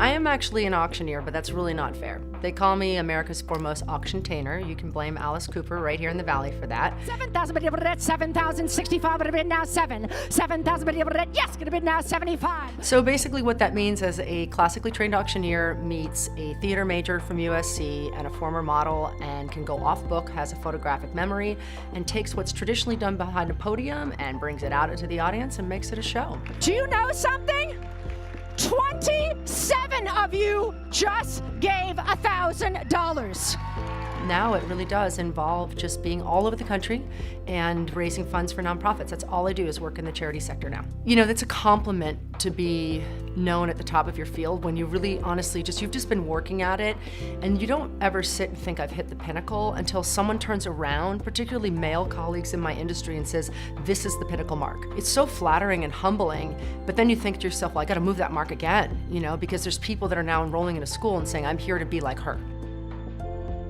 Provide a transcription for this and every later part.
I am actually an auctioneer, but that's really not fair. They call me America's foremost auction-tainer. You can blame Alice Cooper right here in the Valley for that. 7,000, 7,065 would have been now 7. 7,000, yes, could have been now 75. So basically what that means is a classically trained auctioneer meets a theater major from USC and a former model and can go off book, has a photographic memory, and takes what's traditionally done behind a podium and brings it out into the audience and makes it a show. Do you know something? 27 of you just gave $1,000. Now it really does involve just being all over the country and raising funds for nonprofits. That's all I do is work in the charity sector now. You know, that's a compliment to be known at the top of your field when you really honestly you've just been working at it, and you don't ever sit and think I've hit the pinnacle until someone turns around, particularly male colleagues in my industry, and says, this is the pinnacle mark. It's so flattering and humbling, but then you think to yourself, well, I gotta move that mark again, you know, because there's people that are now enrolling in a school and saying, I'm here to be like her.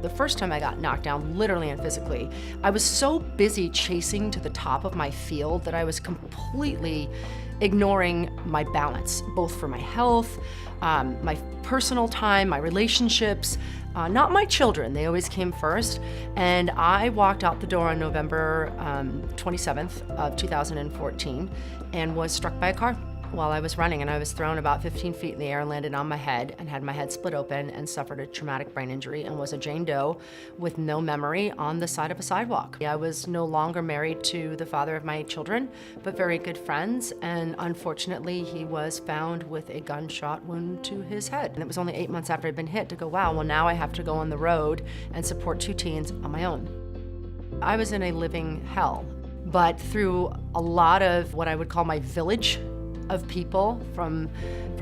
The first time I got knocked down, literally and physically, I was so busy chasing to the top of my field that I was completely ignoring my balance, both for my health, my personal time, my relationships, not my children. They always came first. And I walked out the door on November 27th of 2014 and was struck by a car while I was running, and I was thrown about 15 feet in the air and landed on my head and had my head split open and suffered a traumatic brain injury and was a Jane Doe with no memory on the side of a sidewalk. I was no longer married to the father of my children, but very good friends, and unfortunately he was found with a gunshot wound to his head. And it was only 8 months after I'd been hit to go, wow, well now I have to go on the road and support 2 teens on my own. I was in a living hell, but through a lot of what I would call my village of people, from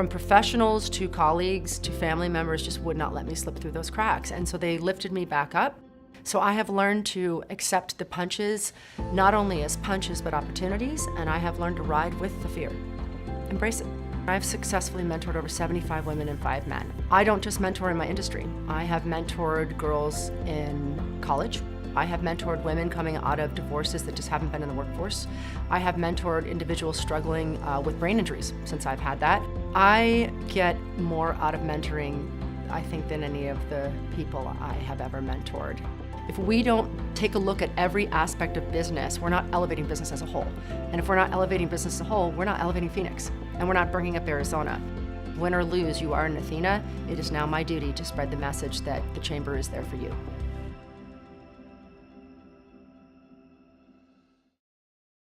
professionals to colleagues to family members, just would not let me slip through those cracks. And so they lifted me back up. So I have learned to accept the punches, not only as punches, but opportunities, and I have learned to ride with the fear. Embrace it. I've successfully mentored over 75 women and 5 men. I don't just mentor in my industry. I have mentored girls in college. I have mentored women coming out of divorces that just haven't been in the workforce. I have mentored individuals struggling with brain injuries since I've had that. I get more out of mentoring, I think, than any of the people I have ever mentored. If we don't take a look at every aspect of business, we're not elevating business as a whole. And if we're not elevating business as a whole, we're not elevating Phoenix, and we're not bringing up Arizona. Win or lose, you are in Athena. It is now my duty to spread the message that the chamber is there for you.